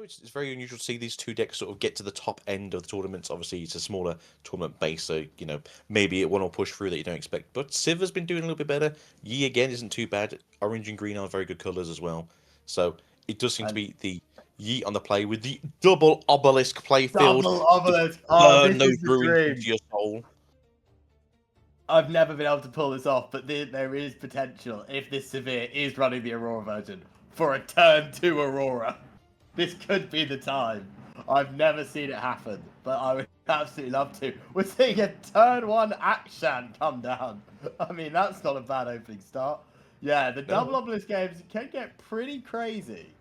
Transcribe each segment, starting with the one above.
it's very unusual to see these two decks sort of get to the top end of the tournaments. Obviously, it's a smaller tournament base, so maybe it one will push through that you don't expect. But Sivir's been doing a little bit better. Yi again isn't too bad. Orange and green are very good colours as well. So it does seem to And be the Yi on the play with the double obelisk playfield. double obelisk. Just Oh, burn this those is the ruins dream. into your soul. I've never been able to pull this off, but there is potential if this Sivir is running the Aurora version for a turn 2 Aurora. This could be the time. I've never seen it happen, but I would absolutely love to. We're seeing a turn 1 Akshan come down. I mean, that's not a bad opening start. Yeah, the double obelisk games can get pretty crazy.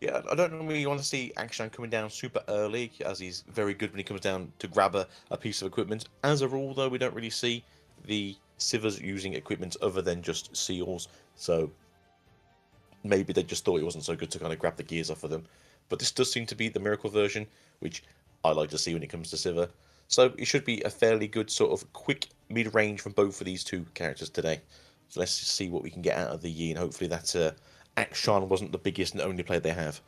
Yeah, I don't really want to see Akshan coming down super early, as he's very good when he comes down to grab a piece of equipment. As a rule, though, we don't really see the Sivers using equipment other than just seals, so maybe they just thought it wasn't so good to kind of grab the gears off of them. But this does seem to be the miracle version, which I like to see when it comes to Sivir. So it should be a fairly good sort of quick mid-range from both of these two characters today. So let's just see what we can get out of the Yi, and hopefully that Akshan wasn't the biggest and only player they have.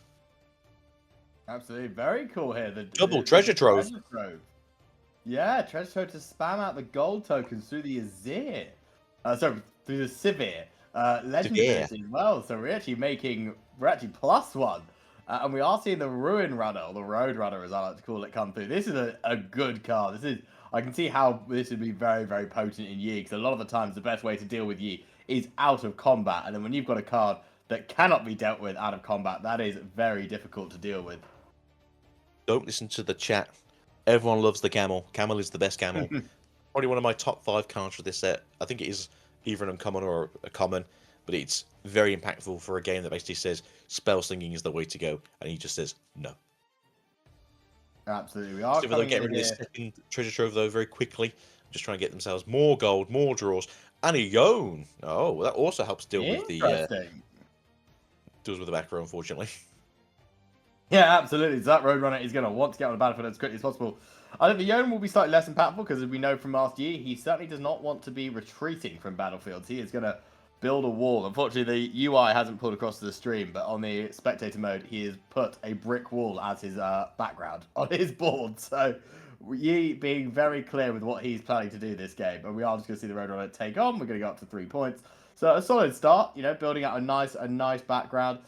Absolutely, very cool here. The Double treasure trove. Yeah, treasure trove to spam out the gold tokens through the Azir. Sorry, through the Sivir. Legendary as well. So we're actually +1. And we are seeing the Ruin Runner, or the Road Runner as I like to call it, come through. This is a good card. I can see how this would be very, very potent in Yi, because a lot of the times the best way to deal with Yi is out of combat. And then when you've got a card that cannot be dealt with out of combat, that is very difficult to deal with. Don't listen to the chat. Everyone loves the camel. Camel is the best camel. Probably one of my top 5 cards for this set. I think it is either an uncommon or a common, but it's very impactful for a game that basically says spell slinging is the way to go, and he just says no. Absolutely, we are They're getting rid of this second treasure trove though very quickly, just trying to get themselves more gold, more draws, and a Yone. Oh, well, that also helps deal with the back row, unfortunately. Yeah, absolutely. So that Roadrunner is going to want to get on the battlefield as quickly as possible. I think the Yone will be slightly less impactful because, as we know from last year, he certainly does not want to be retreating from battlefields. He is going to build a wall. Unfortunately, the UI hasn't pulled across to the stream, but on the spectator mode, he has put a brick wall as his background on his board. So Yi being very clear with what he's planning to do this game. And we are just going to see the Roadrunner take on. We're going to go up to 3 points. So a solid start, building out a nice background.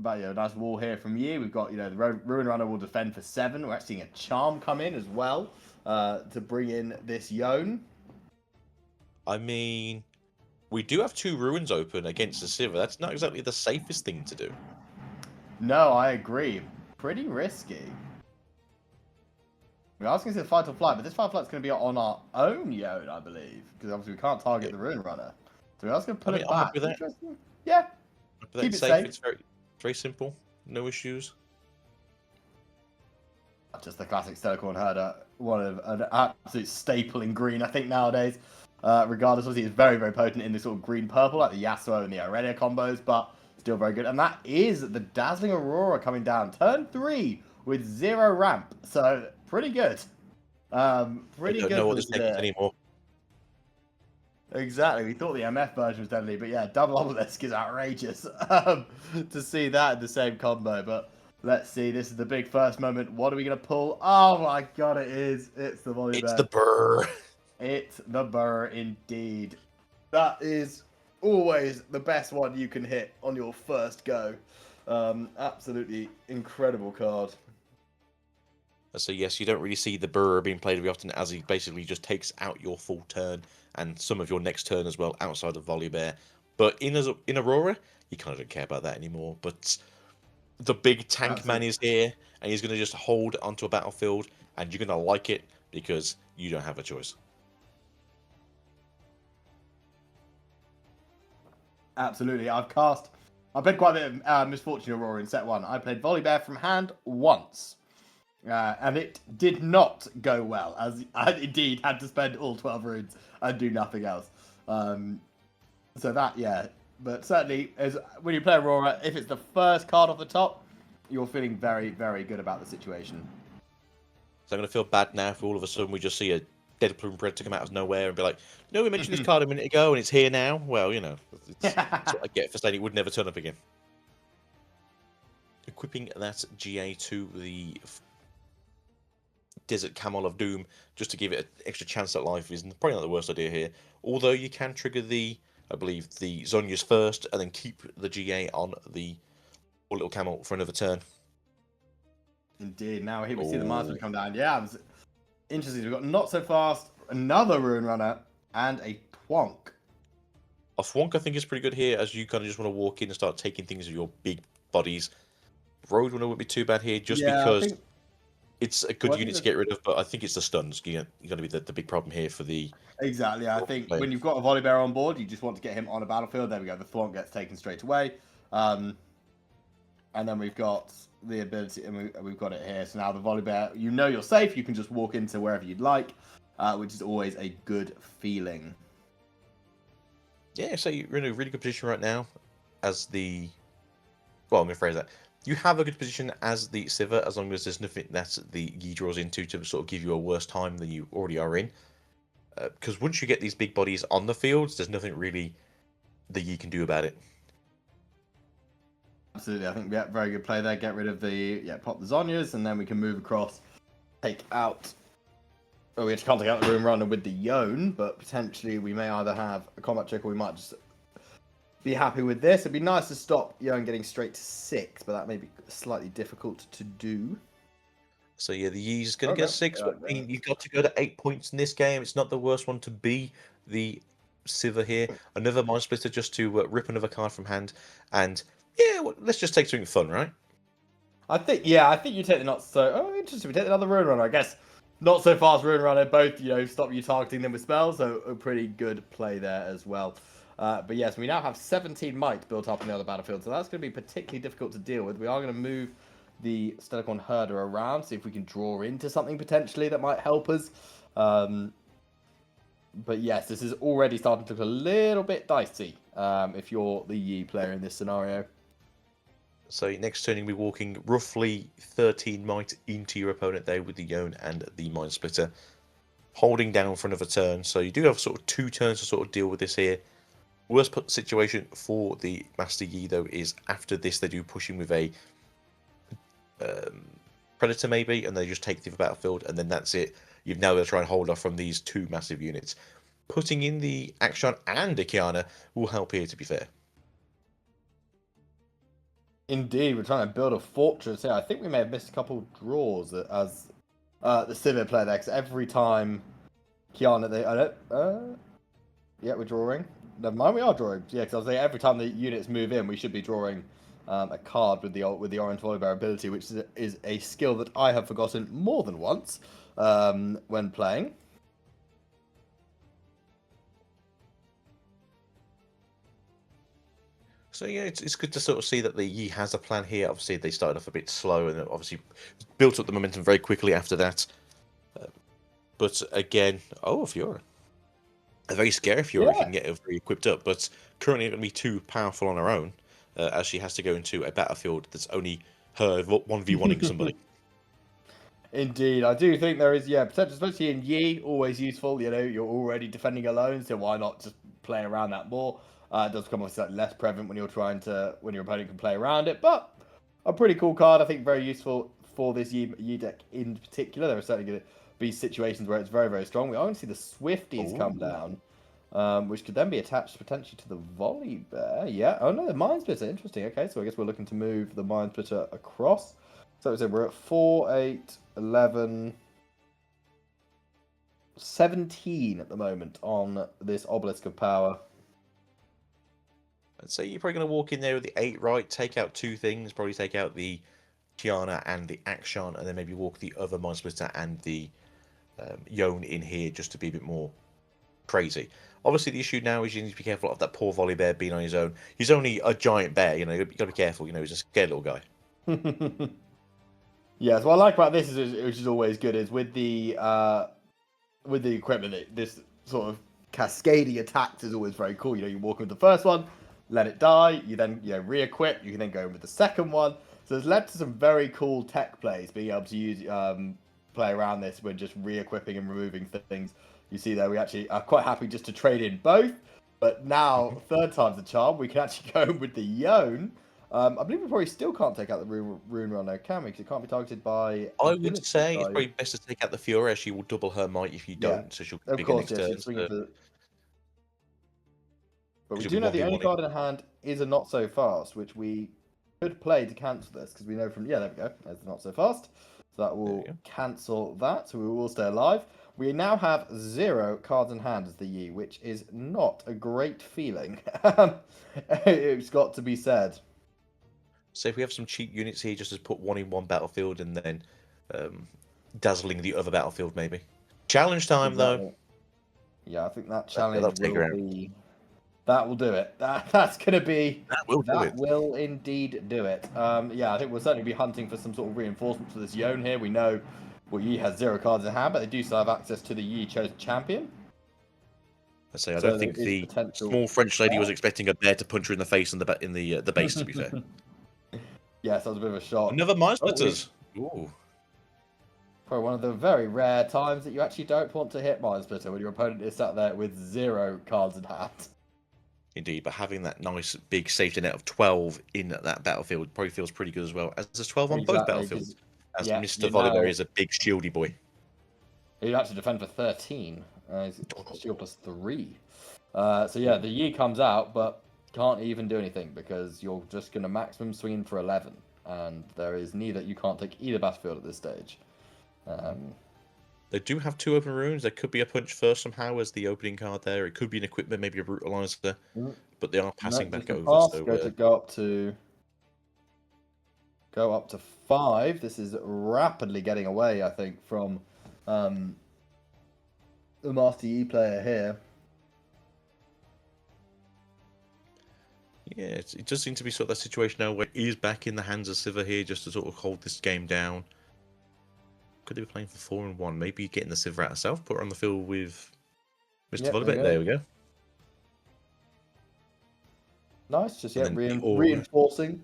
But a nice wall here from Yi. We've got the Ruin Runner will defend for 7. We're actually seeing a Charm come in as well to bring in this Yone. I mean, we do have 2 ruins open against the Sivir. That's not exactly the safest thing to do. No, I agree. Pretty risky. We're asking to fight or flight, but this fight or flight's going to be on our own Yone, I believe, because obviously we can't target the Ruin Runner. So we're just going to pull it back. Interesting. Yeah. Keep it safe. It's very simple. No issues. Just the classic Stellarcorn Herder, one of an absolute staple in green, I think, nowadays. Regardless, obviously, it's very, very potent in this sort of green-purple, like the Yasuo and the Aurelia combos, but still very good. And that is the Dazzling Aurora coming down. Turn 3 with 0 ramp. So, pretty good. Pretty good. I don't know what this deck is anymore. Exactly. We thought the MF version was deadly, but yeah, double obelisk is outrageous to see that in the same combo. But let's see. This is the big first moment. What are we going to pull? Oh my god, it is. It's the Volibear. It's the burr. It's the burr indeed. That is always the best one you can hit on your first go. Absolutely incredible card. So yes, you don't really see the burr being played very often, as he basically just takes out your full turn and some of your next turn as well outside of Volibear. But in Aurora, you kind of don't care about that anymore. But the big tank man is here, and he's going to just hold onto a battlefield, and you're going to like it because you don't have a choice. Absolutely. I played quite a bit of Misfortune Aurora in set 1. I played Volibear from hand once. And it did not go well, as I indeed had to spend all 12 runes and do nothing else. So that, yeah. But certainly, when you play Aurora, if it's the first card off the top, you're feeling very, very good about the situation. So I'm going to feel bad now if all of a sudden we just see a Dead Plume Predator come out of nowhere and be like, no, we mentioned this card a minute ago and it's here now. Well, that's what I get for saying it would never turn up again. equipping that GA to the Desert Camel of Doom just to give it an extra chance at life is probably not the worst idea here. Although you can trigger I believe, the Zonias first and then keep the GA on the little camel for another turn. Indeed. Now here we see the monster come down. Yeah, it's interesting. We've got Not So Fast, another Rune Runner, and a Twonk. A Thwonk, I think, is pretty good here, as you kind of just want to walk in and start taking things with your big bodies. Roadrunner wouldn't be too bad here, just because it's a good unit to get rid of, but I think it's the stuns. You're going to be the big problem here for the... Exactly. I think when you've got a Volibear on board, you just want to get him on a battlefield. There we go. The Thwonk gets taken straight away. And then we've got the ability, and we've got it here. So now the Volibear, you know you're safe. You can just walk into wherever you'd like, which is always a good feeling. Yeah, so you're in a really good position right now as the... Well, I'm going to phrase that. You have a good position as the Sivir, as long as there's nothing that the Yi draws into to sort of give you a worse time than you already are in. Because once you get these big bodies on the fields, there's nothing really that Yi can do about it. Absolutely, I think very good play there. Get rid of pop the Zonias, and then we can move across, take out... Well, we can't take out the Rune Runner with the Yone, but potentially we may either have a combat trick or we might just be happy with this. It'd be nice to stop Yone getting straight to 6, but that may be slightly difficult to do. So yeah, the Yi's going to get 6, but I mean, you've got to go to 8 points in this game. It's not the worst one to be the Sivir here. Another Mind Splitter just to rip another card from hand. And yeah, well, let's just take something fun, right? I think you take the not so... Oh, interesting. We take another Rune Runner, I guess. Not so fast Rune Runner, both, stop you targeting them with spells, so a pretty good play there as well. But yes, we now have 17 might built up on the other battlefield, so that's going to be particularly difficult to deal with. We are going to move the Stellarcorn Herder around, see if we can draw into something potentially that might help us. But yes, this is already starting to look a little bit dicey if you're the Yi player in this scenario. So next turn you'll be walking roughly 13 might into your opponent there with the Yone and the Mind Splitter, holding down for another turn. So you do have sort of 2 turns to sort of deal with this here. Worst situation for the Master Yi though is after this they do push him with a Predator maybe, and they just take the battlefield, and then that's it. You've now got to try and hold off from these 2 massive units. Putting in the Action and a Kiana will help here, to be fair. Indeed, we're trying to build a fortress here. I think we may have missed a couple draws as the Sivir player there, because every time Kiana, yeah, we're drawing. Never mind, we are drawing. Yeah, because I was saying every time the units move in, we should be drawing a card with the Orange Volibear ability, which is a skill that I have forgotten more than once when playing. So yeah, it's good to sort of see that the Yi has a plan here. Obviously, they started off a bit slow and obviously built up the momentum very quickly after that. But again, a Fiora. A very scary Fiora if you can get her very equipped up, but currently going to be too powerful on her own, as she has to go into a battlefield that's only her 1v1ing somebody. Indeed, I do think there is, potential, especially in Yi, always useful. You're already defending alone, so why not just play around that more? It does become obviously less prevalent when your opponent can play around it, but a pretty cool card. I think very useful for this Yi deck in particular. There are certainly going to be situations where it's very, very strong. We are going to see the Swifties come down, which could then be attached potentially to the Volibear. Yeah. Oh no, the Mind Splitter. Interesting. Okay, so I guess we're looking to move the Mind Splitter across. So we're at 4, 8, 11, 17 at the moment on this Obelisk of Power. I'd say you're probably going to walk in there with the 8 right, take out 2 things, probably take out the Kiana and the Akshan, and then maybe walk the other Mind Splitter and the Yone in here just to be a bit more crazy. Obviously, the issue now is you need to be careful of that poor Volibear being on his own. He's only a giant bear, you've got to be careful, he's a scared little guy. Yes, what I like about this is, which is always good, is with the equipment, this sort of cascading attacks is always very cool. You walk with the first one, let it die, you then re-equip, you can then go in with the second one. So it's led to some very cool tech plays, being able to use play around this when just re-equipping and removing things. You see there, we actually are quite happy just to trade in both, but now third time's the charm. We can actually go with the Yone I believe we probably still can't take out the Rune Run, though, can we? Because it can't be targeted by. I would ability, say it's so- probably best to take out the Fiora. She will double her might if you Yeah, don't, so she'll get of bigger course, next yeah, turn. she's swinging So, for. But we she'll do be know the only 1v1. card in hand is a Not So Fast, which we could play to cancel this, because we know from. Yeah, there we go. There's the Not So Fast. So that There we will go. cancel that, so we will stay alive. We now have 0 cards in hand as the Yi, which is not a great feeling. It's got to be said. So if we have some cheap units here, just to put one in one battlefield and then dazzling the other battlefield, maybe. Challenge time, though. Exactly. Yeah, I think that That'll challenge take her will out. be. That will do it. That's gonna be. That will do That it. will indeed do it. Yeah, I think we'll certainly be hunting for some sort of reinforcement for this Yone here. We know, well, Yi has 0 cards in hand, but they do still have access to the Yi chosen champion. I say I So don't there think is the potential small French lady there. was expecting a bear to punch her in the face in the base. To be fair, Yes, that was a bit of a shock. another mind Oh, splitters. Ooh. Probably one of the very rare times that you actually don't want to hit Mind Splitter when your opponent is sat there with 0 cards in hand. Indeed, but having that nice big safety net of 12 in that battlefield probably feels pretty good as well. As there's 12 on both Exactly, battlefields, as yeah, Mr. you Volibear know, is a big shieldy boy. he'd actually defend for 13. He's shield plus 3. So yeah, the Yi comes out, but can't even do anything because you're just going to maximum swing for 11. And there is neither, you can't take either battlefield at this stage. They do have 2 open runes. There could be a punch first somehow as the opening card there. It could be an equipment, maybe a brutalizer, but they are passing back over. Pass, So go up to 5. This is rapidly getting away, I think, from the Master Yi player here. yeah, it does seem to be sort of that situation now where he is back in the hands of Sivir here just to sort of hold this game down. Could they be playing for 4 and 1? Maybe getting the Sivir out herself, put her on the field with Mr. Volibear. There we go. Nice, just yeah, reinforcing.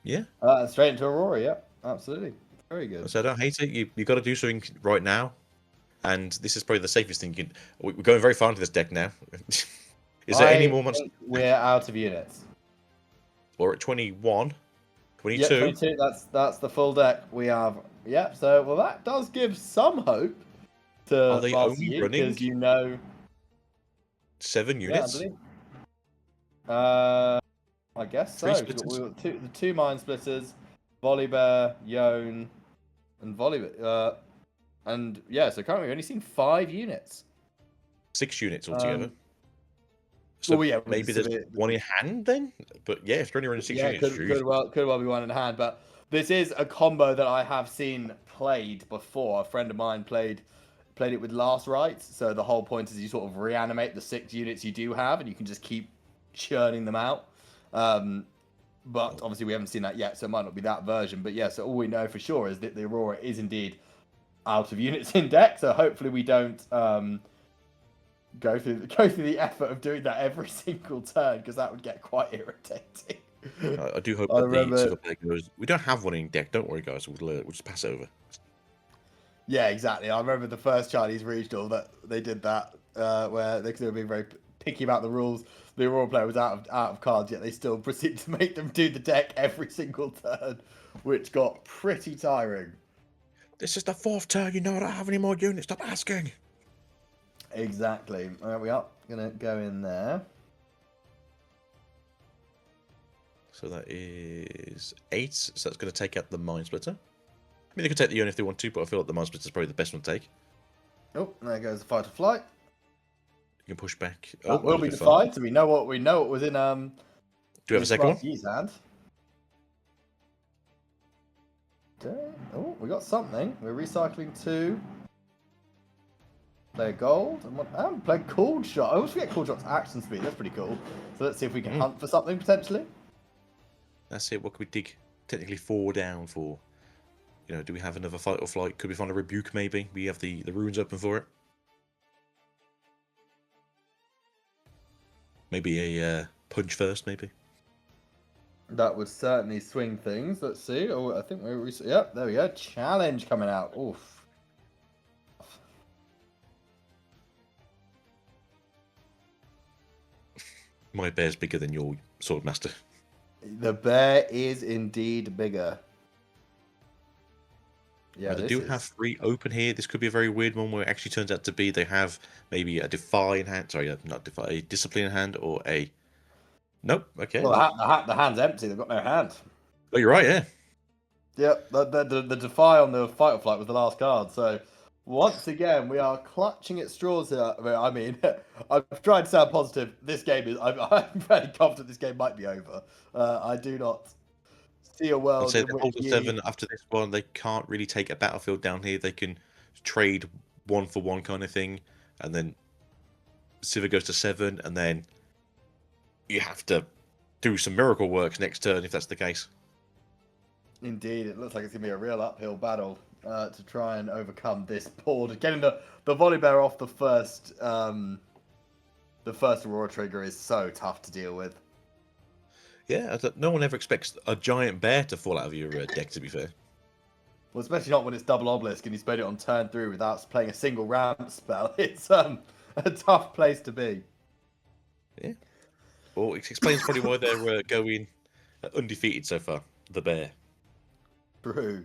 Yeah. Straight into Aurora, yeah, absolutely. Very good. So I don't hate it. You got to do something right now, and this is probably the safest thing. We're going very far into this deck now. Is there any more monsters? We're out of units. We're at 21, 22. Yeah, 22. That's the full deck. We have. Yeah. So well, that does give some hope to Are they Master only Yi, running because you know 7 units? Yeah, I guess so. 3 We've splitters. got the 2 Mind Splitters, Volibear, Yone, and Volibear. And yeah, so currently we've only seen 5 units. 6 units altogether. So well, yeah, maybe there's one in hand then? But yeah, if you're only running 6 units, could well be one in hand. But this is a combo that I have seen played before. A friend of mine played it with Last Rites. So the whole point is you sort of reanimate the 6 units you do have, and you can just keep churning them out. But obviously we haven't seen that yet, so it might not be that version. But yeah, so all we know for sure is that the Aurora is indeed out of units in deck. So hopefully we don't go through the effort of doing that every single turn, because that would get quite irritating. I do hope that the Silver player goes, we don't have one in deck, don't worry guys, we'll just pass over. Yeah, exactly. I remember the first Chinese regional that they did that, where they were being very picky about the rules. The Aurora player was out of cards, yet they still proceeded to make them do the deck every single turn, which got pretty tiring. This is the 4th turn, you know I don't have any more units, stop asking. Exactly. There we are. Gonna go in there. So that is 8. So that's going to take out the Mind Splitter. I mean, they could take the Yone if they want to, but I feel like the Mind Splitter is probably the best one to take. Oh, there goes the Fight or Flight. You can push back. That will be defied. So we know what was in. Do we have a second one? Hand. Oh, we got something. We're recycling 2. Play gold. And play Cold Shot. I always forget Cold Shot's action speed. That's pretty cool. So let's see if we can hunt for something potentially. That's it. What could we dig technically 4 down for? You know, do we have another Fight or Flight? Could we find a Rebuke maybe? We have the runes open for it. Maybe a punch first, maybe. That would certainly swing things. Let's see. Oh, I think we're... Yep, there we go. Challenge coming out. Oof. My bear's bigger than your Swordmaster. The bear is indeed bigger. Yeah, They this do is... have 3 open here. This could be a very weird one where it actually turns out to be they have maybe a Defy in hand. Sorry, not Defy, a Discipline in hand or a... Nope, okay. Well, the hand's empty. They've got no hand. Oh, you're right, yeah. Yep, the Defy on the Fight or Flight was the last card. So once again, we are clutching at straws here. I mean, I've tried to sound positive. This game is... I'm very confident this game might be over. I do not see a I'd world say in they which hold a 7 after this one. They can't really take a battlefield down here. They can trade 1 for 1 kind of thing. And then Sivir goes to 7, and then you have to do some miracle works next turn if that's the case. Indeed, it looks like it's going to be a real uphill battle to try and overcome this board. Getting the volley bear off the first Aurora trigger is so tough to deal with. Yeah, no one ever expects a giant bear to fall out of your deck, to be fair. Well, especially not when it's double obelisk and you spend it on turn 3 without playing a single ramp spell. It's a tough place to be. Yeah. Well, it explains probably why they're going undefeated so far, the bear. True.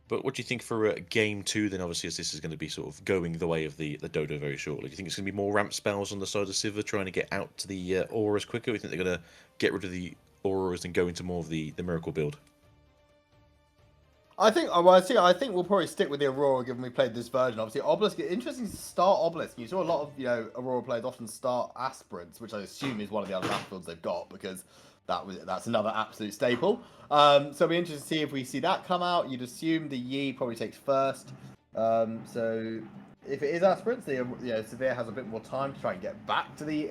But what do you think for game 2 then, obviously, as this is going to be sort of going the way of the Dodo very shortly? Do you think it's going to be more ramp spells on the side of Sivir trying to get out to the auras quicker? Or do you think they're going to get rid of the auras and go into more of the miracle build? I think we'll probably stick with the Aurora given we played this version. Obviously, Obelisk, interesting to start Obelisk. You saw a lot of, Aurora players often start Aspirants, which I assume is one of the other battlefields they've got because that's another absolute staple. So it'll be interesting to see if we see that come out. You'd assume the Yi probably takes first. So if it is Aspirants, Sivir has a bit more time to try and get back to the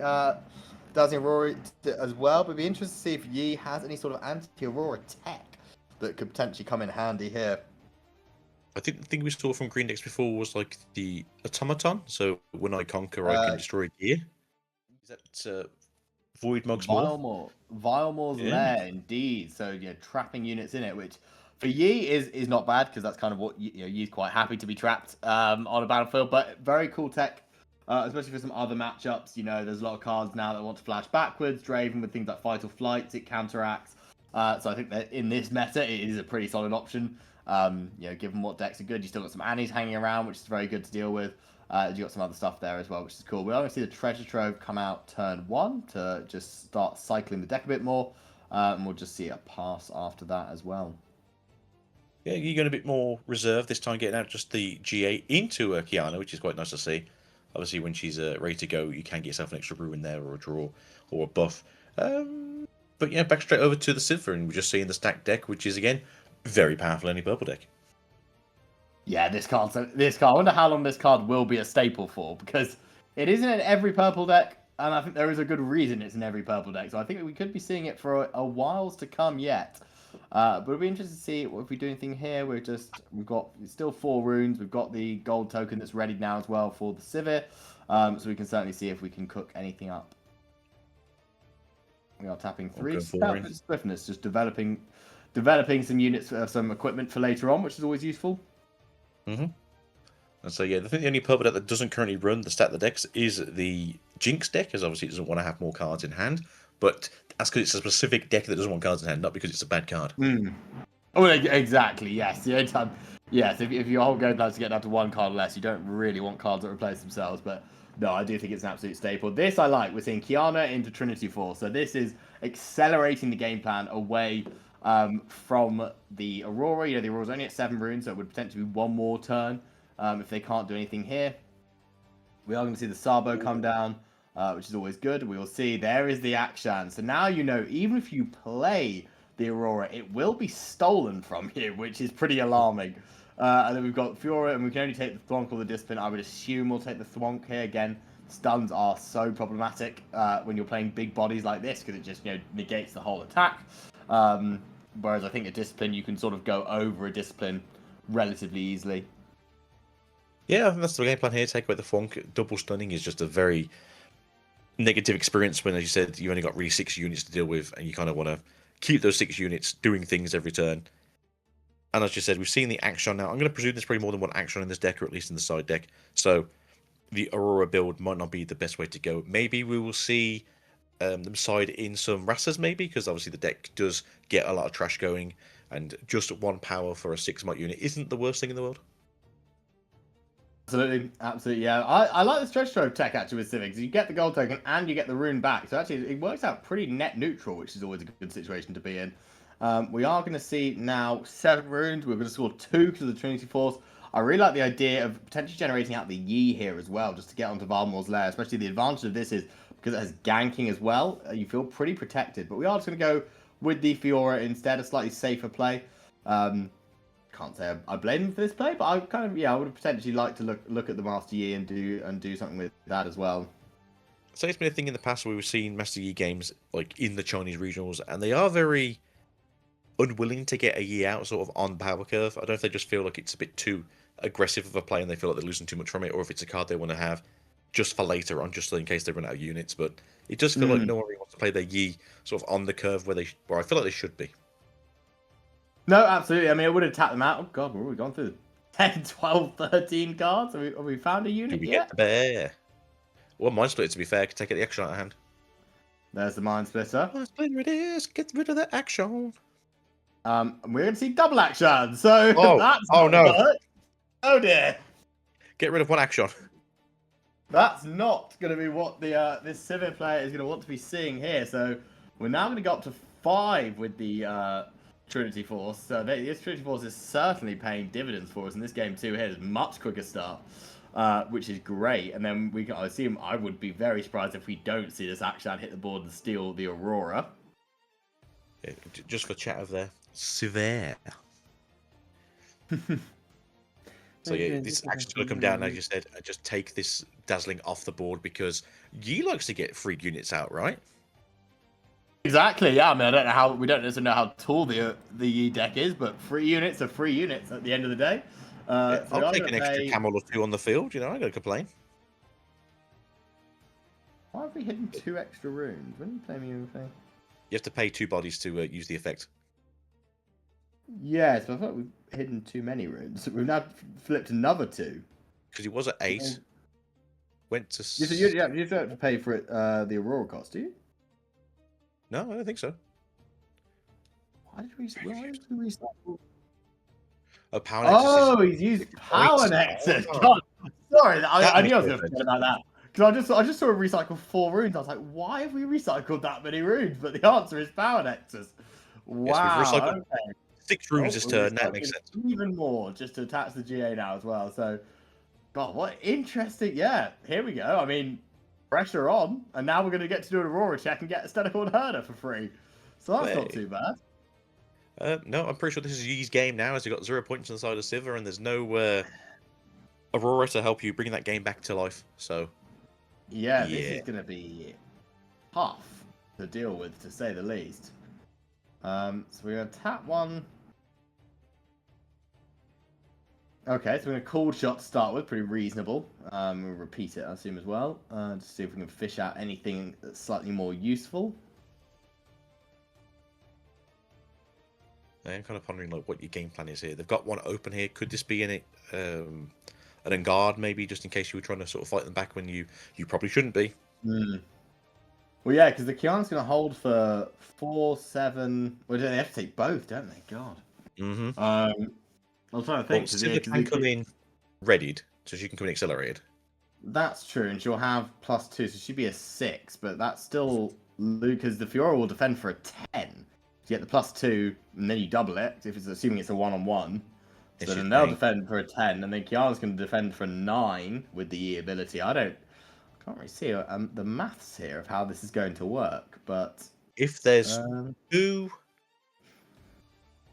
Dazzling Aurora as well. But it'd be interesting to see if Yi has any sort of anti-Aurora tech that could potentially come in handy here. I think the thing we saw from Green decks before was like the automaton. So when I conquer, I can destroy gear. Is that Void Mugs more? Vilemore's Lair, indeed. So trapping units in it, which for Yi is not bad because that's kind of what Yi's quite happy to be trapped on a battlefield. But very cool tech, especially for some other matchups. There's a lot of cards now that want to flash backwards. Draven with things like Fight or Flight, it counteracts. So I think that in this meta, it is a pretty solid option. Given what decks are good, you still got some Annies hanging around, which is very good to deal with. You got some other stuff there as well, which is cool. We're going to see the Treasure Trove come out turn 1 to just start cycling the deck a bit more, and we'll just see a pass after that as well. Yeah, you're going a bit more reserved this time, getting out just the GA into Kiana, which is quite nice to see. Obviously, when she's ready to go, you can get yourself an extra ruin there, or a draw, or a buff. But yeah, back straight over to the Sivir, and we're just seeing the stacked deck, which is, again, very powerful in any purple deck. Yeah, this card, I wonder how long this card will be a staple for, because it isn't in every purple deck, and I think there is a good reason it's in every purple deck, so I think we could be seeing it for a whiles to come yet. But it'll be interesting to see if we do anything here. We've got still 4 runes, we've got the gold token that's ready now as well for the Sivir, so we can certainly see if we can cook anything up. We are tapping 3 swiftness, just developing some units, some equipment for later on, which is always useful. And so yeah, I think the only purple deck that doesn't currently run the stat the decks is the Jinx deck, as obviously it doesn't want to have more cards in hand. But that's because it's a specific deck that doesn't want cards in hand, not because it's a bad card. Oh, exactly. Yes. Yes. If your whole game plan is to get down to 1 card less, you don't really want cards that replace themselves, but. No, I do think it's an absolute staple. This I like. We're seeing Kiana into Trinity Force. So this is accelerating the game plan away from the Aurora. The Aurora's only at 7 runes, so it would potentially be 1 more turn if they can't do anything here. We are going to see the Sabo come down, which is always good. We will see there is the Akshan. So now even if you play the Aurora, it will be stolen from you, which is pretty alarming. And then we've got Fiora, and we can only take the Thwonk or the Discipline. I would assume we'll take the Thwonk here. Again, stuns are so problematic when you're playing big bodies like this, because it just negates the whole attack. Whereas I think a Discipline, you can sort of go over a Discipline relatively easily. Yeah, I think that's the game plan here. Take away the Thwonk. Double stunning is just a very negative experience when, as you said, you only got really 6 units to deal with, and you kind of want to keep those 6 units doing things every turn. And as you said, we've seen the Akshan now. I'm going to presume there's probably more than 1 Akshan in this deck, or at least in the side deck. So the Aurora build might not be the best way to go. Maybe we will see them side in some Rastas maybe, because obviously the deck does get a lot of trash going, and just 1 power for a 6-mark unit isn't the worst thing in the world. Absolutely, absolutely, yeah. I like the stretch throw tech actually with Civic, because you get the gold token and you get the rune back. So actually, it works out pretty net neutral, which is always a good situation to be in. We are going to see now 7 runes. We're going to score 2 because of the Trinity Force. I really like the idea of potentially generating out the Yi here as well, just to get onto Valmor's lair. Especially the advantage of this is because it has ganking as well. You feel pretty protected. But we are just going to go with the Fiora instead, a slightly safer play. Can't say I blame him for this play, but I kind of I would have potentially liked to look at the Master Yi and do something with that as well. So it's been a thing in the past where we've seen Master Yi games like in the Chinese regionals, and they are very unwilling to get a Yi out sort of on power curve. I don't know if they just feel like it's a bit too aggressive of a play and they feel like they're losing too much from it, or if it's a card they want to have just for later on, just in case they run out of units. But it does feel like no one really wants to play their Yi sort of on the curve where I feel like they should be. No, absolutely. I mean, I would have tapped them out. Oh, God, where have we gone through? 10, 12, 13 cards? Have we found a unit Do we yet? get the bear? Well, Mind Splitter, to be fair, could take it the action out of hand. There's the Mind Splitter. Mind Splitter it is. Get rid of that action. We're going to see double action. So that's no. Work. Oh, dear. Get rid of one action. That's not going to be what the this Sivir player is going to want to be seeing here. So we're now going to go up to 5 with the Trinity Force. So this Trinity Force is certainly paying dividends for us in this game too. Here is much quicker start, which is great. And then I assume I would be very surprised if we don't see this action hit the board and steal the Aurora. Yeah, just for chat over there, Sivir. So yeah, this action's going to come down, as you said, and just take this Dazzling off the board, because Yi likes to get free units out, right? Exactly, yeah. I mean, we don't necessarily know how tall the Yi deck is, but free units are free units at the end of the day. So I'll take an extra camel or 2 on the field, I gotta complain. Why have we hidden 2 extra runes? When you play me anything? You have to pay 2 bodies to use the effect. Yes, but I thought we've hidden too many runes. We've now flipped another 2. Because he was at 8. Went to... You don't have to pay for it, the Aurora cost, do you? No, I don't think so. Why did we recycle? Oh, Power Nexus. Oh, he's used Power Nexus. God, sorry, I knew I was going to forget about that. Because I just saw him recycle 4 runes. I was like, why have we recycled that many runes? But the answer is Power Nexus. Wow. Yes, we've recycled 6 runes this turn. That makes sense. Even more just to attach the GA now as well. So, God, what interesting. Yeah, here we go. I mean, pressure on. And now we're going to get to do an Aurora check and get a Stenacor Herder for free. So that's not too bad. No, I'm pretty sure this is Yi's game now, as he got 0 points on the side of Sivir, and there's no Aurora to help you bring that game back to life. So, yeah, this is going to be tough to deal with, to say the least. So we're going to tap 1. Okay, so we're going to cold shot to start with, pretty reasonable. We'll repeat it, I assume, as well. To see if we can fish out anything that's slightly more useful. I'm kind of pondering like what your game plan is here. They've got 1 open here. Could this be an Engard maybe, just in case you were trying to sort of fight them back when you probably shouldn't be? Well, yeah, because the Kiana's going to hold for 4, 7. Well, they have to take both, don't they? God. I was trying to think. Sivir can come in readied, so she can come in accelerated. That's true, and she'll have +2, so she'd be a 6, but that's still because the Fiora will defend for a 10. You get the +2, and then you double it, if it's assuming it's a 1-on-1. So then they'll defend for a 10, and then Kiana's going to defend for 9 with the E ability. I can't really see the maths here of how this is going to work, but... If there's 2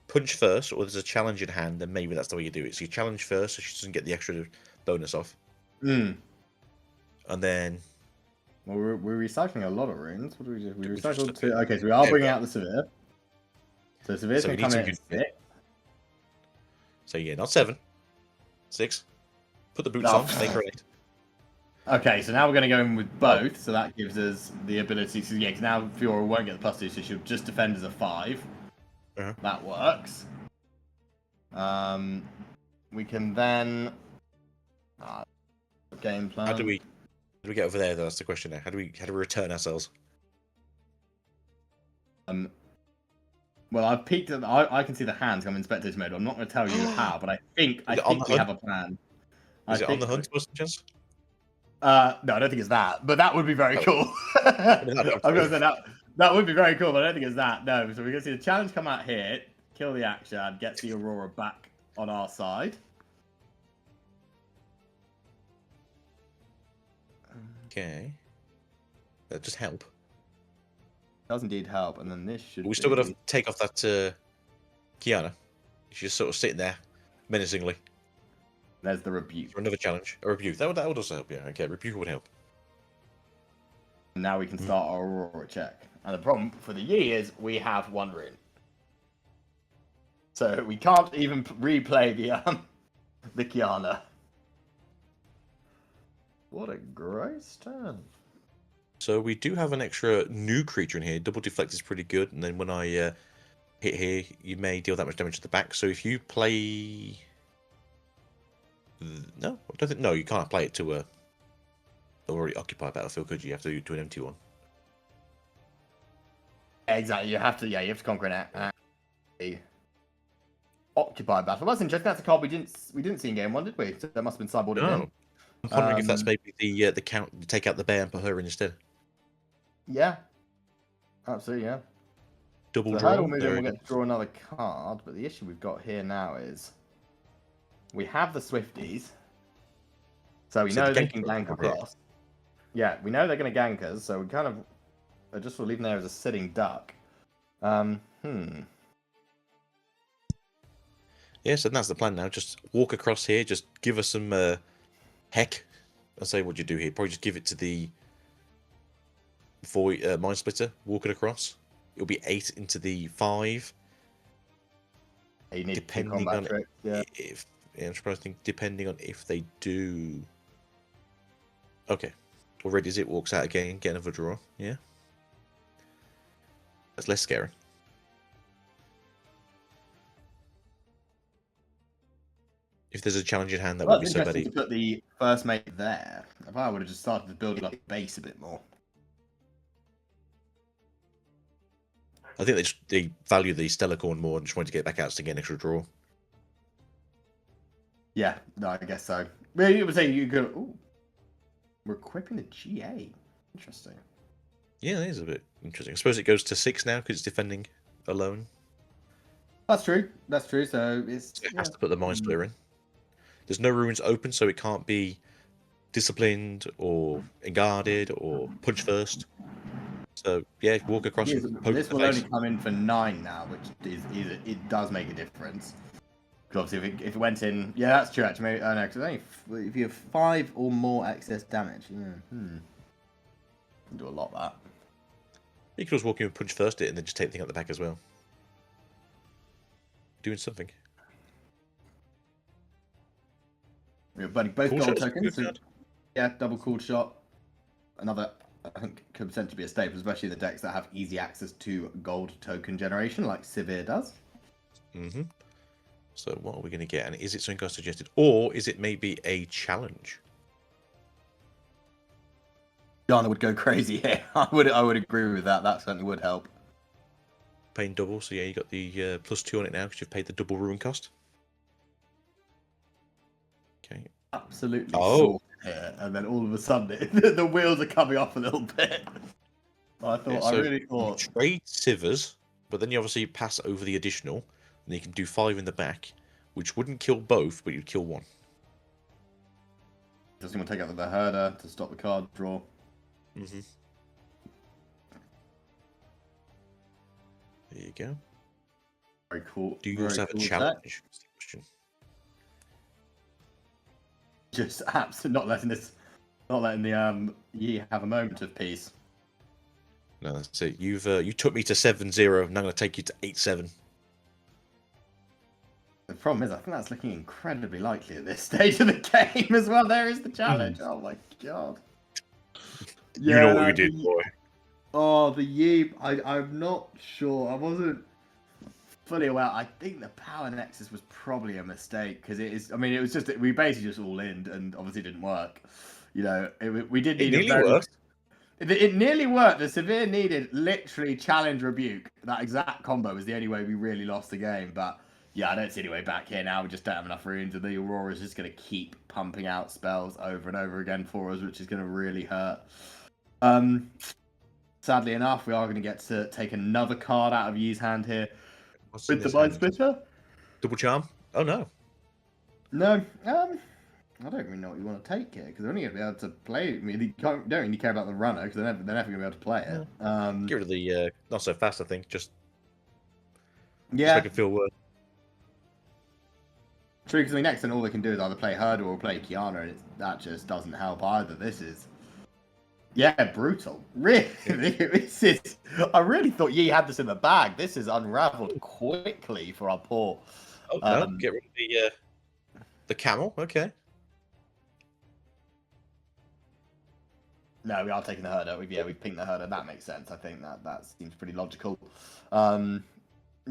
punch first, or there's a challenge in hand, then maybe that's the way you do it. So you challenge first, so she doesn't get the extra bonus off. And then... Well, we're recycling a lot of runes. What do we do? We recycled 2... Okay, so we are bringing out the Sivir. So Sivir's going to come in at 6. So yeah, not 7. 6. Put the boots on, make her 8. Okay, so now we're going to go in with both, so that gives us the ability to... Yeah, because now Fiora won't get the +2, so she'll just defend as a 5. That works. We can then... game plan. How do we get over there, though? That's the question now. How do we return ourselves? Well, I've peeked at. I can see the hands come in spectator mode. I'm not going to tell you how, but I think Is it on the we hunt? have a plan. Is it on the hunt, Mr. Chance? No, I don't think it's that, but that would be very cool. I'm going to say that would be very cool, but I don't think it's that. No, so we're going to see the challenge come out here, kill the action, gets the Aurora back on our side. Okay. That just help. Does indeed help, and then this should. We still got to take off that Kiana. She's just sort of sitting there menacingly. There's the rebuke. For another challenge. A rebuke. That would also help, yeah. Okay, rebuke would help. Now we can start our Aurora check. And the problem for the Yi is we have one rune. So we can't even replay the Kiana. What a gross turn. So we do have an extra new creature in here. Double deflect is pretty good, and then when I hit here, you may deal that much damage to the back. So if you play, no, I don't think. No, you can't play it to a already occupied battlefield, could you? You have to do an empty one. Exactly. You have to. Yeah, you have to conquer an occupied battle. That's interesting. That's a card we didn't see in game one, did we? So that must have been sideboarded in. I'm wondering if that's maybe the count. Take out the bear and put her in instead. Yeah. Absolutely. Yeah. Double so draw. We'll get to draw another card, but the issue we've got here now is we have the Swifties, so we know they can gank across. Yeah, we know they're going to gank us, so we kind of are just sort of leaving there as a sitting duck. Yes, and that's the plan now. Just walk across here. Just give us some heck. I'll say what you do here. Probably just give it to the Void Mind Splitter. Walk it across. It'll be 8 into the 5. You need depending on trick. Yeah. If I'm trying to think, depending on if they do. Okay. Already as it walks out again, get another draw. Yeah. That's less scary. If there's a challenging hand, that would be so bad. To put the first mate there. If I would have just started to build up base a bit more. I think they value the Stellar Corn more and just wanted to get back out to get an extra draw. Yeah, no, I guess so. Well, you would say you could. Ooh, we're equipping the GA. Interesting. Yeah, it is a bit interesting. I suppose it goes to 6 now because it's defending alone. That's true. That's true. So it has to put the Mind Splitter in. There's no runes open, so it can't be disciplined or guarded or punch first. So yeah, walk across. This will only come in for 9 now, which is it does make a difference. Because obviously, if it went in, yeah, that's true. Actually, maybe, no, because if you have 5 or more excess damage, can do a lot of that. You could also walk in and punch first it, and then just take the thing out the back as well. Doing something. We have both cool gold tokens. So, yeah, double cooled shot. Another, I think, could potentially be a staple, especially the decks that have easy access to gold token generation, like Sivir does. Mm-hmm. So what are we going to get? And is it something I suggested? Or is it maybe a challenge? Dana would go crazy here. I would agree with that. That certainly would help. Paying double, so yeah, you got the +2 on it now because you've paid the double ruin cost. Okay. Absolutely. Oh. Here, and then all of a sudden, the wheels are coming off a little bit. I thought. Yeah, so I really thought. You trade Sivers, but then you obviously pass over the additional, and you can do 5 in the back, which wouldn't kill both, but you'd kill one. Just going to take out the herder to stop the card draw. Mm-hmm. There you go. Very cool. Do you also have a challenge? Question. Just absolutely not letting the Yi have a moment of peace. No, that's it. You took me to 7-0, and I'm going to take you to 8-7. The problem is, I think that's looking incredibly likely at this stage of the game as well. There is the challenge. Oh my god. You know what you did, boy. Oh, the Yi. I'm not sure. I wasn't fully aware. I think the Power Nexus was probably a mistake because it is. I mean, it was just we basically just all in, and obviously it didn't work. You know, we did need it nearly worked. It nearly worked. The Sivir needed literally challenge rebuke. That exact combo was the only way we really lost the game. But yeah, I don't see any way back here now. We just don't have enough runes, and the Aurora is just going to keep pumping out spells over and over again for us, which is going to really hurt. Sadly enough, we are going to get to take another card out of Yi's hand here with the Mind Splitter. Double Charm? Oh no. No, I don't really know what you want to take here, because they're only going to be able to play. I mean, you don't really care about the runner, because they're never going to be able to play it. Get rid of the not so fast, I think. Just yeah, make it feel worse. True, because the next thing all they can do is either play Hurdle or play Kiana, and that just doesn't help either. This is, yeah, brutal. Really, this is. I really thought Yi had this in the bag. This is unraveled quickly for our poor. Oh no! Get rid of the camel. Okay. No, we are taking the Herder. We've pinked the Herder. That makes sense. I think that seems pretty logical.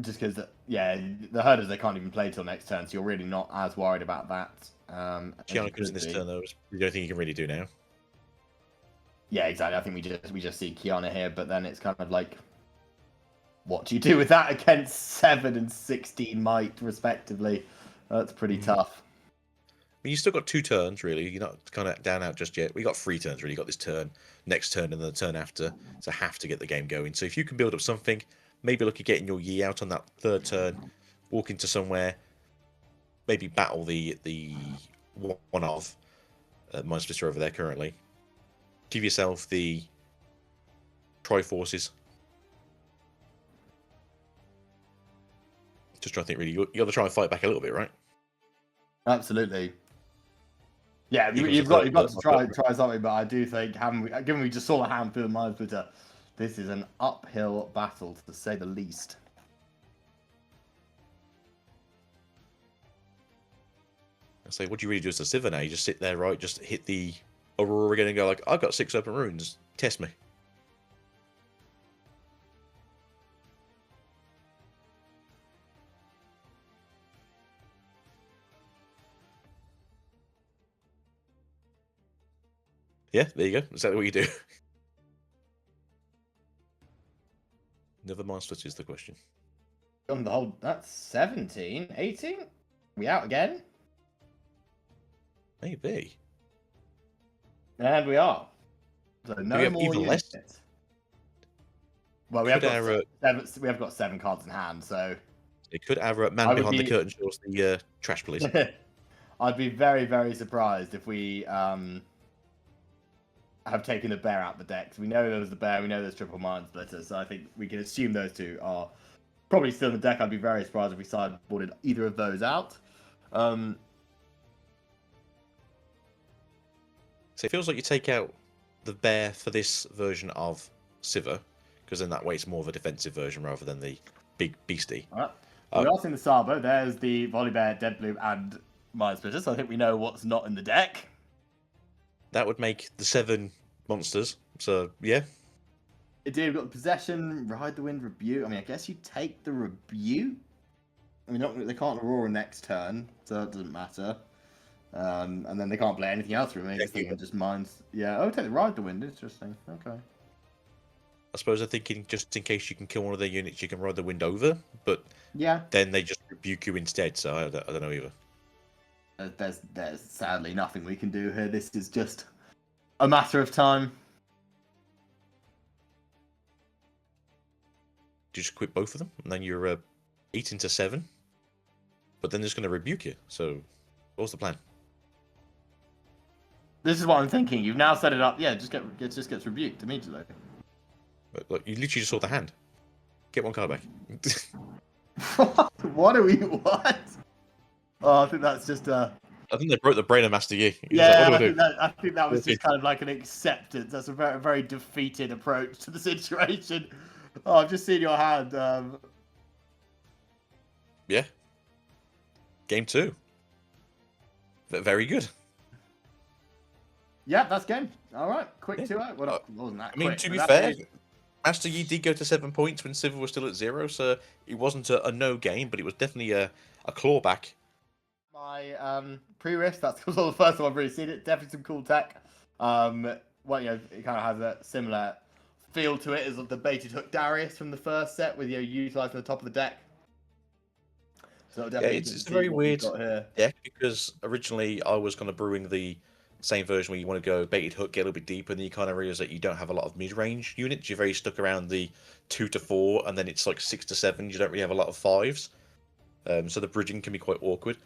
Just because, yeah, the Herders, they can't even play till next turn, so you're really not as worried about that. Kiana comes in this turn, though. The only thing you can really do now. Yeah, exactly. I think we just see Kiana here, but then it's kind of like, what do you do with that against 7 and 16 might, respectively? That's pretty tough. I mean, you still got 2 turns, really. You're not kind of down out just yet. We got 3 turns, really. You got this turn, next turn, and then the turn after. So have to get the game going. So if you can build up something, maybe look at getting your Yi out on that 3rd turn, walk into somewhere, maybe battle the one of Mind Splitter over there currently. Give yourself the Triforces. Just trying to think, really. You got to try and fight back a little bit, right? Absolutely. Yeah, you've got to try something, but I do think, given we just saw the handful of Mind Splitter, this is an uphill battle, to say the least. I say, what do you really do as a Sivir now? You just sit there, right? Just hit the Aurora again and go like, I've got 6 open runes. Test me. Yeah, there you go. Exactly what you do. Never mind, Splitter is the question. On the whole, that's 17, 18. We out again? Maybe. And we are. So no more even units. less. Well, we have got 7 cards in hand, so it could have man behind the curtain shows the trash police. I'd be very, very surprised if we have taken the bear out the decks. We know there was the bear, we know there's triple Mind Splitter, so I think we can assume those 2 are probably still in the deck. I'd be very surprised if we sideboarded either of those out. So it feels like you take out the bear for this version of Sivir, because in that way it's more of a defensive version rather than the big beastie. All right. We are seeing the Sabo. There's the Volibear, Deadbloom, and Mind Splitter, so I think we know what's not in the deck. That would make the 7 monsters, so yeah. Indeed, we've got the Possession, Ride the Wind, Rebuke. I mean, I guess you take the Rebuke. I mean, they can't Aurora next turn, so that doesn't matter. And then they can't play anything else for me. They can just Minds. Yeah, oh, take the Ride the Wind. Interesting. Okay. I suppose they're thinking just in case you can kill one of their units, you can Ride the Wind over, but yeah, then they just rebuke you instead, so I don't know either. There's sadly nothing we can do here. This is just a matter of time. You just quit both of them, and then you're 8 into 7. But then they're just going to rebuke you. So, what's the plan? This is what I'm thinking. You've now set it up. Yeah, just gets rebuked immediately. But, look, you literally just saw the hand. Get 1 card back. What are we? What? Oh, I think that's just I think they broke the brain of Master Yi. Yeah, like, I think that was just kind of like an acceptance. That's a very, very defeated approach to the situation. Oh, I've just seen your hand. Yeah. Game 2. Very good. Yeah, that's game. All right, quick 2-0. Well, wasn't that quick? I mean, to be fair, Master Yi did go to 7 points when Sivir was still at 0, so it wasn't a no game, but it was definitely a clawback. My pre-riff, that's the first time I've really seen it. Definitely some cool tech. well, it kind of has a similar feel to it as the baited hook Darius from the first set, with utilizing the top of the deck. So Yeah, definitely it's a see very what we've weird got here. deck because originally I was kind of brewing the same version where you want to go baited hook, get a little bit deeper, and then you kind of realize that you don't have a lot of mid-range units. You're very stuck around the 2 to 4, and then it's like 6 to 7. You don't really have a lot of 5s, so the bridging can be quite awkward.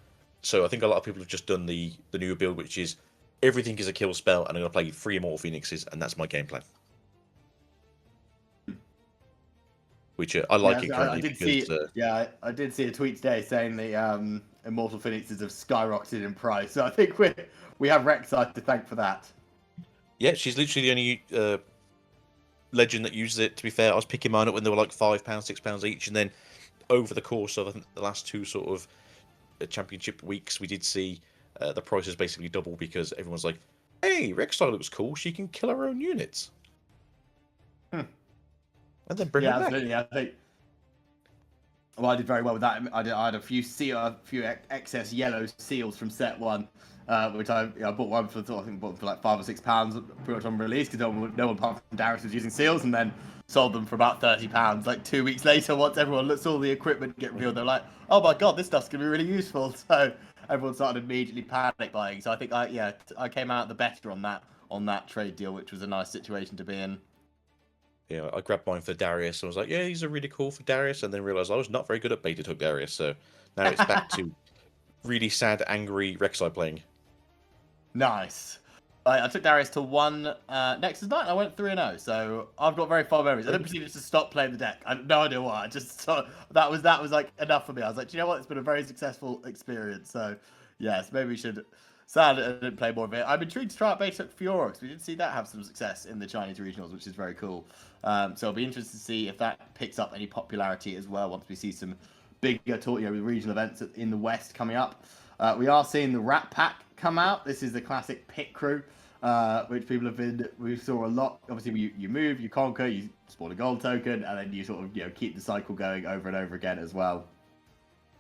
So I think a lot of people have just done the newer build, which is everything is a kill spell, and I'm going to play 3 Immortal Phoenixes, and that's my game plan. Which I like it currently I did because see. I did see a tweet today saying the Immortal Phoenixes have skyrocketed in price. So I think we have Rek'Sai to thank for that. yeah, she's literally the only legend that uses it. To be fair, I was picking mine up when they were like £5, £6 each, and then over the course of I think the last 2 sort of championship weeks, we did see the prices basically double because everyone's like, "Hey, Rek'Sai looks cool. She can kill her own units." And then bring her back. Absolutely. I think. Well, I did very well with that. I had a few excess yellow seals from set 1, which I bought one for I think bought for like £5 or £6 pretty much on release because no one apart from Darius was using seals, and then sold them for about £30. Like 2 weeks later, once everyone saw the equipment get revealed, they're like, "Oh my god, this stuff's gonna be really useful." So everyone started immediately panic buying. So I think I came out the better on that trade deal, which was a nice situation to be in. Yeah, I grabbed mine for Darius and was like, "Yeah, these are really cool for Darius," and then realized I was not very good at baited hook Darius. So now it's back to really sad, angry Rek'Sai playing. Nice. I took Darius to 1 Nexus night. I went 3-0, so I've got very fond memories. I didn't proceed to stop playing the deck. I had no idea why. I just saw that was like enough for me. I was like, do you know what? It's been a very successful experience. So yes, maybe we should. Sad I didn't play more of it. I'm intrigued to try out Basic Fiora because we did see that have some success in the Chinese regionals, which is very cool. So I'll be interested to see if that picks up any popularity as well once we see some bigger regional events in the West coming up. We are seeing the Rat Pack come out. This is the classic pit crew, which people have been. We saw a lot. Obviously, you move, you conquer, you spawn a gold token, and then you sort of keep the cycle going over and over again as well.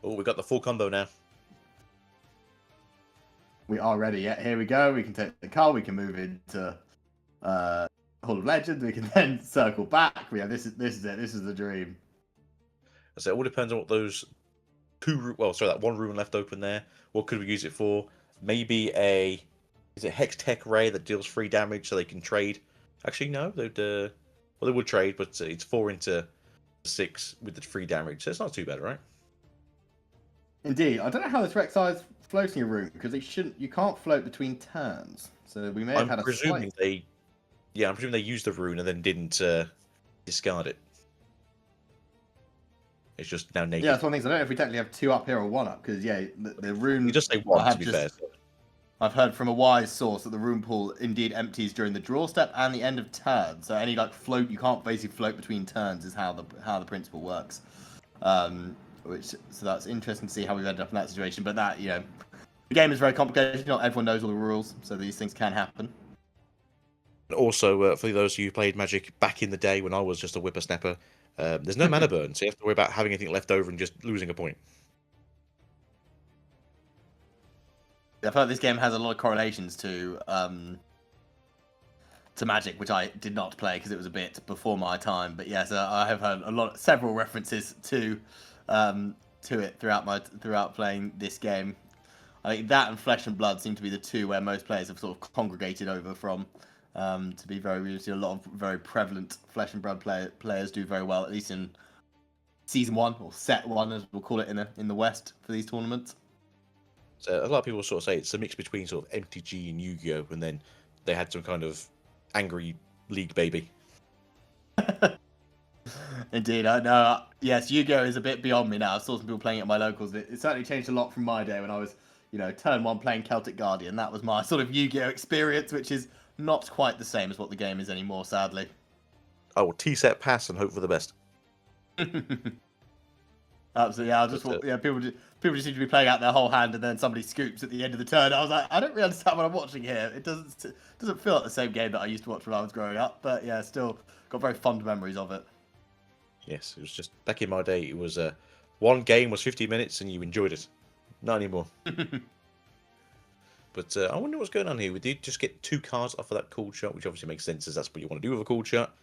Oh, we got the full combo now. We are ready. Yeah, here we go. We can take the car. We can move into Hall of Legends. We can then circle back. Yeah, this is it. This is the dream. So it all depends on what those that 1 room left open there. What could we use it for? Maybe is it Hex Tech Ray that deals 3 damage so they can trade? Actually, no, they would trade, but it's 4 into 6 with the 3 damage, so it's not too bad, right? Indeed, I don't know how this Rek'Sai's floating a route because you can't float between turns. So we may have had a presuming I'm presuming they used the rune and then didn't discard it. It's just now naked. Yeah, that's one thing. I don't know if we technically have 2 up here or 1 up because the rune. You just say 1 to be fair. I've heard from a wise source that the rune pool indeed empties during the draw step and the end of turn. So any float, you can't basically float between turns is how the principle works. So that's interesting to see how we've ended up in that situation. But the game is very complicated. Not everyone knows all the rules, so these things can happen. Also, for those of you who played Magic back in the day when I was just a whippersnapper, there's no mana burn, so you have to worry about having anything left over and just losing a point. I feel like this game has a lot of correlations to Magic, which I did not play because it was a bit before my time. But yes, I have heard several references to it throughout playing this game. I think that and Flesh and Blood seem to be the 2 where most players have sort of congregated over from. To be very real, a lot of very prevalent Flesh and Blood players do very well, at least in season 1 or set 1, as we'll call it in the West for these tournaments. So a lot of people sort of say it's a mix between sort of MTG and Yu-Gi-Oh, and then they had some kind of angry league baby. Indeed, I know. Yes, Yu-Gi-Oh is a bit beyond me now. I saw some people playing it at my locals. It certainly changed a lot from my day when I was, turn 1 playing Celtic Guardian. That was my sort of Yu-Gi-Oh experience, which is not quite the same as what the game is anymore, sadly. I will T-set pass and hope for the best. Absolutely, yeah. People just seem to be playing out their whole hand, and then somebody scoops at the end of the turn. I was like, I don't really understand what I'm watching here. It doesn't feel like the same game that I used to watch when I was growing up. But yeah, still got very fond memories of it. Yes, it was just back in my day. It was one game was 50 minutes, and you enjoyed it. Not anymore. But I wonder what's going on here. We did just get 2 cards off of that cool shot, which obviously makes sense as that's what you want to do with a cool shot.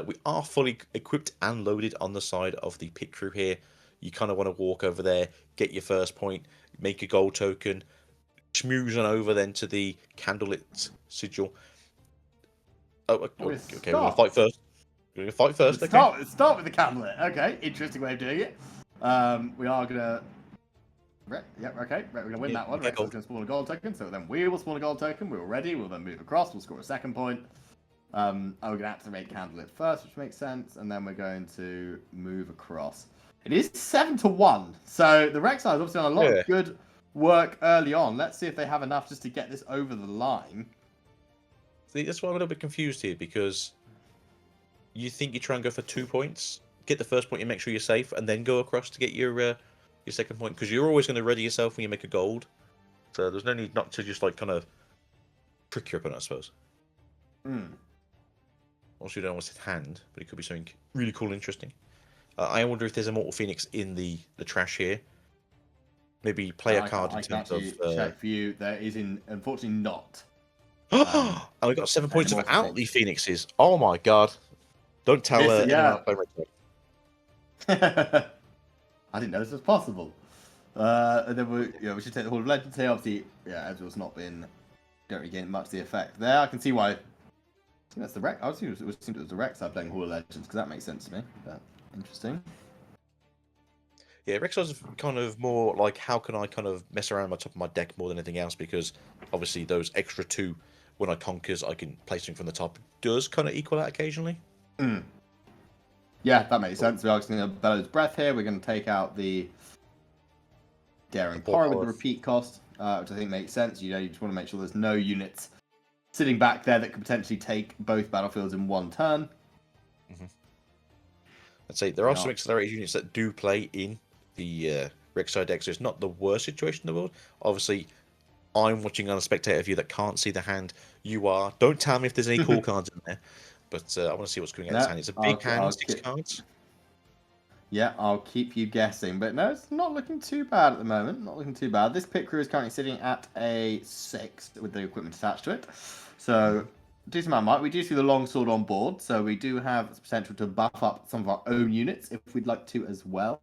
We are fully equipped and loaded on the side of the pit crew here. You kind of want to walk over there, get your first point, make a gold token, schmooze on over then to the candlelit sigil. Okay, we're going to fight first. We're going to fight first, okay? Start with the candlelit. Okay, interesting way of doing it. We are going to... Yep, okay. We're going to win that one. Rex is going to spawn a gold token, so then we will spawn a gold token. We're ready. We'll then move across. We'll score a second point. We're going to activate candlelit first, which makes sense, and then we're going to move across. It is 7-1, so the Rex side has obviously done a lot of good work early on. Let's see if they have enough just to get this over the line. See, that's why I'm a little bit confused here, because you think you try and go for 2 points, get the first point, you make sure you're safe, and then go across to get your second point, because you're always going to ready yourself when you make a gold. So there's no need not to just like kind of trick your opponent, I suppose. Also, you don't know what's at hand, but it could be something really cool and interesting. I wonder if there's a Mortal Phoenix in the trash here. Maybe play a card in terms of... check for you. There is, unfortunately, not. And we got 7 points without the Phoenixes. Oh my god. Don't tell anyone I play Red. I didn't know this was possible. And then we should take the Hall of Legends here. Obviously, Ezreal's not been... Don't really gain much of the effect there. I can see why... I think that's the Rex. I assumed it was the Rex side playing Hall of Legends, because that makes sense to me. But interesting. Yeah, Rex was kind of more like, how can I kind of mess around on top of my deck more than anything else, because obviously those extra 2, when I conquers, I can play something from the top, does kind of equal out occasionally. Yeah, that makes sense. We're obviously going to Bellow's Breath here. We're going to take out the Daring Horror with the repeat cost, which I think makes sense. You just want to make sure there's no units sitting back there that could potentially take both battlefields in one turn. I'd say there are some accelerated units that do play in the Rek'Sai deck, so it's not the worst situation in the world. Obviously, I'm watching on a spectator view that can't see the hand. You are. Don't tell me if there's any cool cards in there, but I want to see what's going on in this hand. It's a big hand, 6 cards. Yeah, I'll keep you guessing, but no, it's not looking too bad at the moment. Not looking too bad. This pit crew is currently sitting at a 6 with the equipment attached to it, so decent amount of might. We do see the longsword on board, so we do have the potential to buff up some of our own units if we'd like to as well.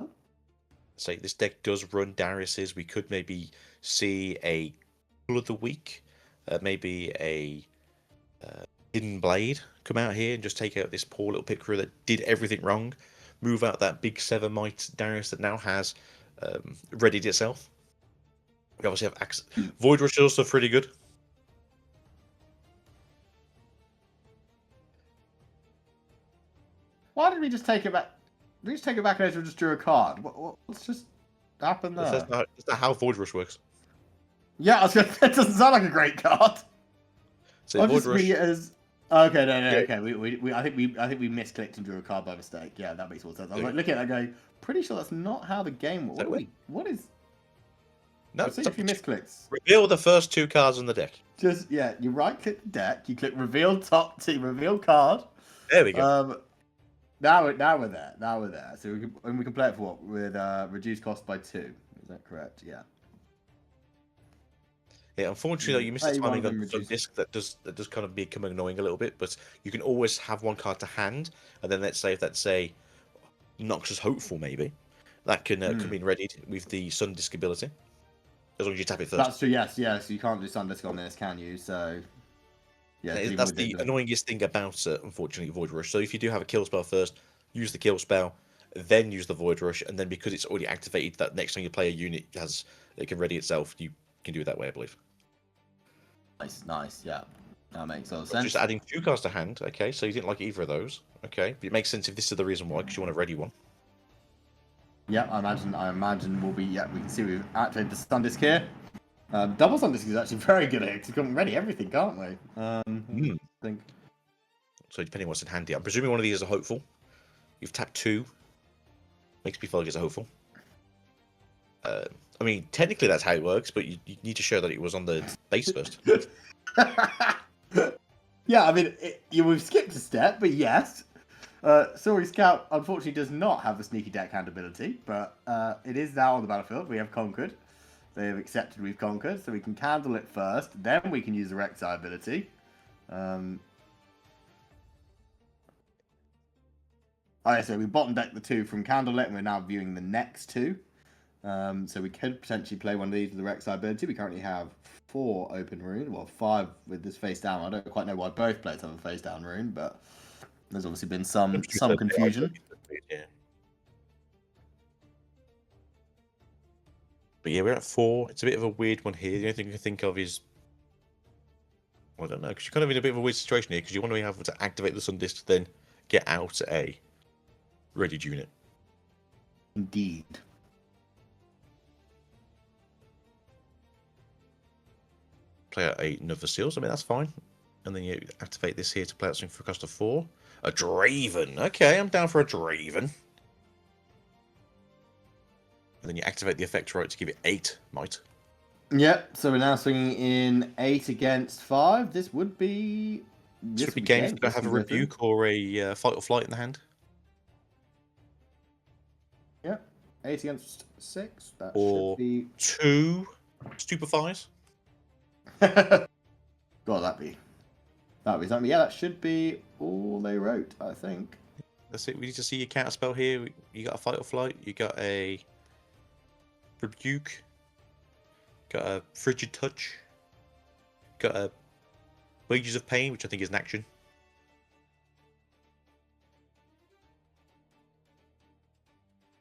So this deck does run Darius's. We could maybe see a Tool of the Week, maybe a Hidden Blade come out here and just take out this poor little pit crew that did everything wrong. Move out that big 7 might Darius that now has readied itself. We obviously have Void Rush is also pretty good. Why did we just take it back? We just take it back and Ezra just drew a card. What's just happened there? That's not how Void Rush works. Yeah, I was gonna, that doesn't sound like a great card. So Void Rush... Okay, no, okay. I think we misclicked and drew a card by mistake. Yeah, that makes more sense. I was like looking at that going, pretty sure that's not how the game works. What is? No, see if you misclicks. Reveal the first 2 cards on the deck. Just you right click the deck, you click reveal top to reveal card. There we go. Now we're there. So we can play it for what? With reduced cost by 2. Is that correct? Yeah. Yeah, unfortunately, you missed the timing on the disc. That does kind of become annoying a little bit, but you can always have 1 card to hand, and then let's say if that's a Noxious Hopeful, maybe that can come in readied with the Sun Disc ability, as long as you tap it first. That's true. Yes. You can't do Sun Disc on this, can you? So yeah, that's the annoyingest thing about unfortunately Void Rush. So if you do have a kill spell first, use the kill spell, then use the Void Rush, and then because it's already activated, that next time you play a unit it can ready itself. You can do it that way, I believe. Nice, yeah. That makes all sense. Just adding 2 cards to hand, okay, so you didn't like either of those, okay. But it makes sense if this is the reason why, because you want a ready one. Yeah, I imagine we'll be, we can see we've activated the Sun Disc here. Double Sun Disc is actually very good at it, because we can ready everything, can't we? I think. So depending on what's in hand here, I'm presuming one of these is a Hopeful. You've tapped 2. Makes me feel like it's a Hopeful. I mean, technically that's how it works, but you need to show that it was on the base first. Yeah, I mean, we've skipped a step, but yes. Sorry Scout, unfortunately, does not have the sneaky deckhand ability, but it is now on the battlefield. We have conquered. They have accepted we've conquered, so we can candle it first. Then we can use the Rek'Sai ability. So we bottom deck the 2 from Candlelit, and we're now viewing the next 2. So we could potentially play one of these with the Rek'Sai ability. We currently have 4 open rune, well 5 with this face down. I don't quite know why both players have a face down rune, but there's obviously been some confusion. Yeah. But yeah, we're at 4. It's a bit of a weird one here. The only thing I can think of is, I don't know, because you're kind of in a bit of a weird situation here, because you want to be able to activate the Sun Disc to then get out a readied unit. Indeed. Play out another Seals. I mean, that's fine. And then you activate this here to play out something for a cost of 4. A Draven. Okay, I'm down for a Draven. And then you activate the effect right to give it 8 might. Yep, so we're now swinging in 8 against 5. This would be... This would be games that have a Rebuke or a Fight or Flight in the hand. Yep, 8 against 6. That or should be... 2 Stupefies. God, that'd be something. Yeah, that should be all they wrote, I think. That's it. We need to see your counter spell here. You got a Fight or Flight. You got a Rebuke. Got a Frigid Touch. Got a Wages of Pain, which I think is an action.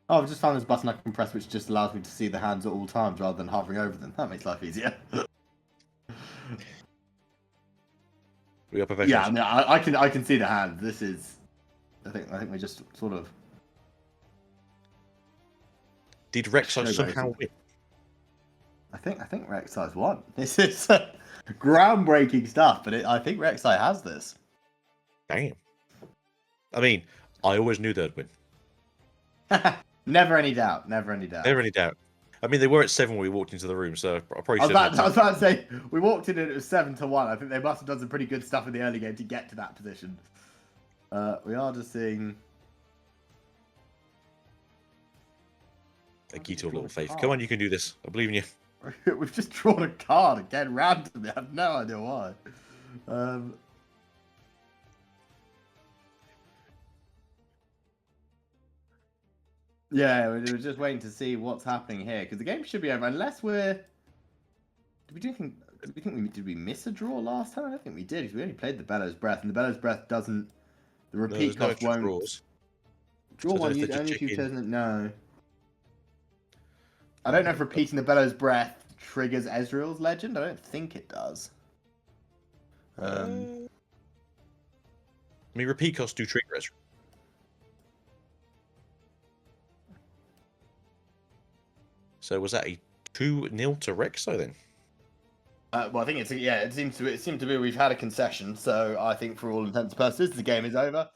Oh, I've just found this button I can press, which just allows me to see the hands at all times rather than hovering over them. That makes life easier. We got professionals. Yeah, I mean, I can see the hands. This is, I think we just sort of. Did Rek'Sai somehow win? I think Rek'Sai's won. This is groundbreaking stuff, but I think Rek'Sai has this. Damn. I mean, I always knew they'd win. Never any doubt. Never any doubt. Never any doubt. I mean, they were at 7 when we walked into the room, so I probably should I was about to say, we walked in and it was 7-1. I think they must have done some pretty good stuff in the early game to get to that position. We are just seeing... Thank you to a little faith. Come on, you can do this. I believe in you. We've just drawn a card again randomly. I have no idea why. Yeah, we're just waiting to see what's happening here because the game should be over unless we're. Did we miss a draw last time? I don't think we did because we only played the Bellows Breath, and the Bellows Breath doesn't. The repeat cost won't. Draws. Draw one only if you've chosen. No. I don't know if repeating the Bellows Breath triggers Ezreal's Legend. I don't think it does. I mean, repeat costs do trigger Ezreal. So was that a 2-0 to Rek'Sai then? Well, I think it seemed to be we've had a concession. So I think for all intents and purposes, the game is over.